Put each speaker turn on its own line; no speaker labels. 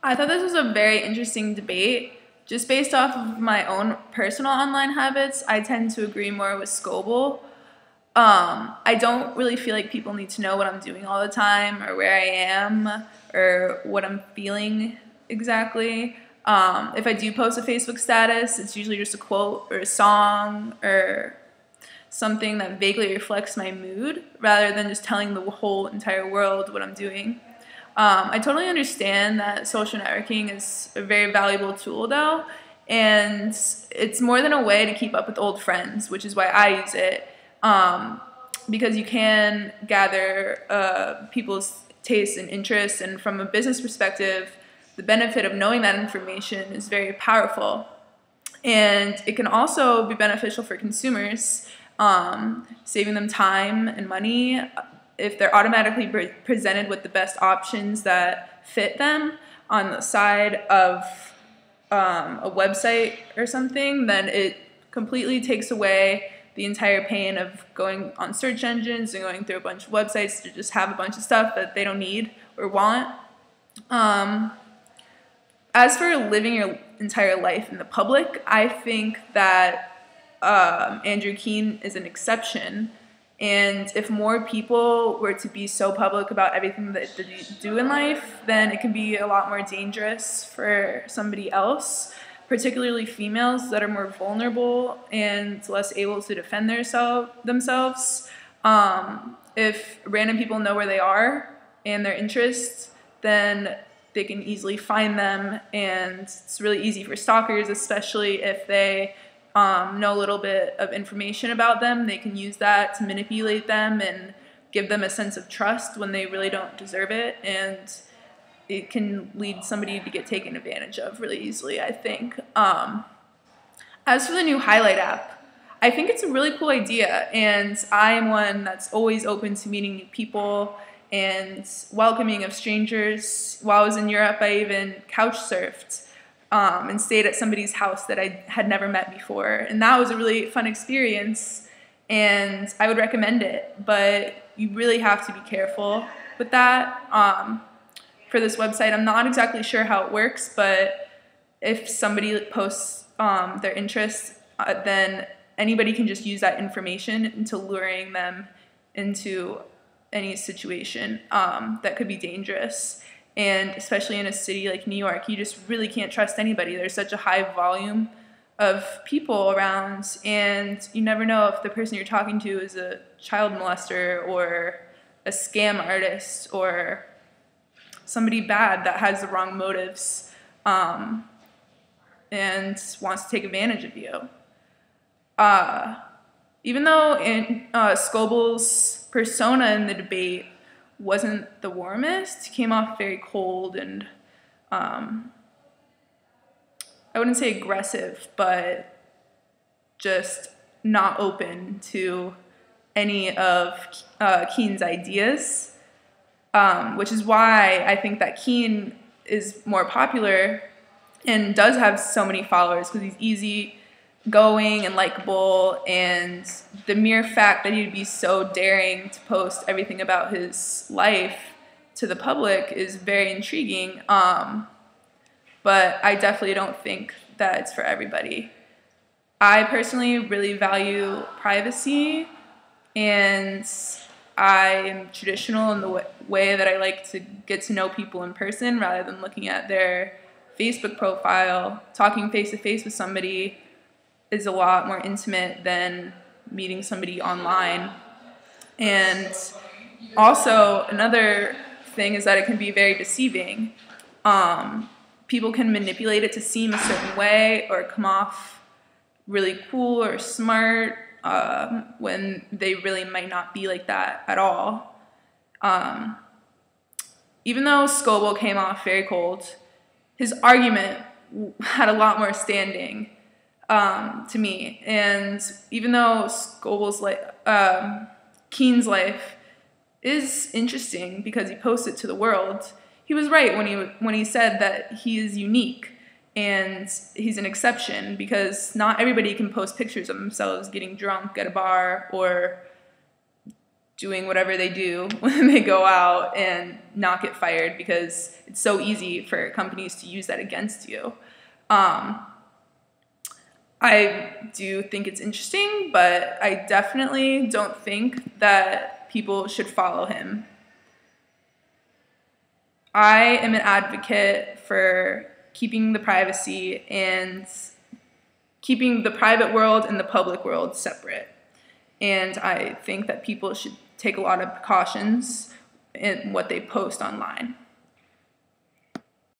I thought this was a very interesting debate. Just based off of my own personal online habits, I tend to agree more with Scoble. I don't really feel like people need to know what I'm doing all the time or where I am or what I'm feeling exactly. If I do post a Facebook status, it's usually just a quote or a song or something that vaguely reflects my mood rather than just telling the whole entire world what I'm doing. I totally understand that social networking is a very valuable tool, though, and it's more than a way to keep up with old friends, which is why I use it, because you can gather people's tastes and interests, and from a business perspective, the benefit of knowing that information is very powerful. And it can also be beneficial for consumers, saving them time and money if they're automatically presented with the best options that fit them on the side of a website or something. Then it completely takes away the entire pain of going on search engines and going through a bunch of websites to just have a bunch of stuff that they don't need or want. As for living your entire life in the public, I think that Andrew Keen is an exception. And if more people were to be so public about everything that they do in life, then it can be a lot more dangerous for somebody else, particularly females that are more vulnerable and less able to defend themselves. If random people know where they are and their interests, then they can easily find them, and it's really easy for stalkers, especially if they know a little bit of information about them. They can use that to manipulate them and give them a sense of trust when they really don't deserve it, and it can lead somebody to get taken advantage of really easily, I think. As for the new Highlight app, I think it's a really cool idea, and I am one that's always open to meeting new people and welcoming of strangers. While I was in Europe, I even couch surfed and stayed at somebody's house that I had never met before. And that was a really fun experience, and I would recommend it. But you really have to be careful with that. For this website, I'm not exactly sure how it works, but if somebody posts their interests, then anybody can just use that information into luring them into any situation that could be dangerous. And especially in a city like New York, you just really can't trust anybody. There's such a high volume of people around, and you never know if the person you're talking to is a child molester or a scam artist or somebody bad that has the wrong motives and wants to take advantage of you. Even though Scoble's persona in the debate wasn't the warmest, he came off very cold and I wouldn't say aggressive, but just not open to any of Keen's ideas, which is why I think that Keen is more popular and does have so many followers, because he's easy going and likable, and the mere fact that he'd be so daring to post everything about his life to the public is very intriguing. But I definitely don't think that it's for everybody. I personally really value privacy, and I am traditional in the way that I like to get to know people in person rather than looking at their Facebook profile. Talking face to face with somebody is a lot more intimate than meeting somebody online. And also, another thing is that it can be very deceiving. People can manipulate it to seem a certain way or come off really cool or smart when they really might not be like that at all. Even though Scoble came off very cold, his argument had a lot more standing to me. And even though Keen's life is interesting because he posts it to the world, he was right when he said that he is unique and he's an exception, because not everybody can post pictures of themselves getting drunk at a bar or doing whatever they do when they go out and not get fired, because it's so easy for companies to use that against you. I do think it's interesting, but I definitely don't think that people should follow him. I am an advocate for keeping the privacy and keeping the private world and the public world separate. And I think that people should take a lot of precautions in what they post online.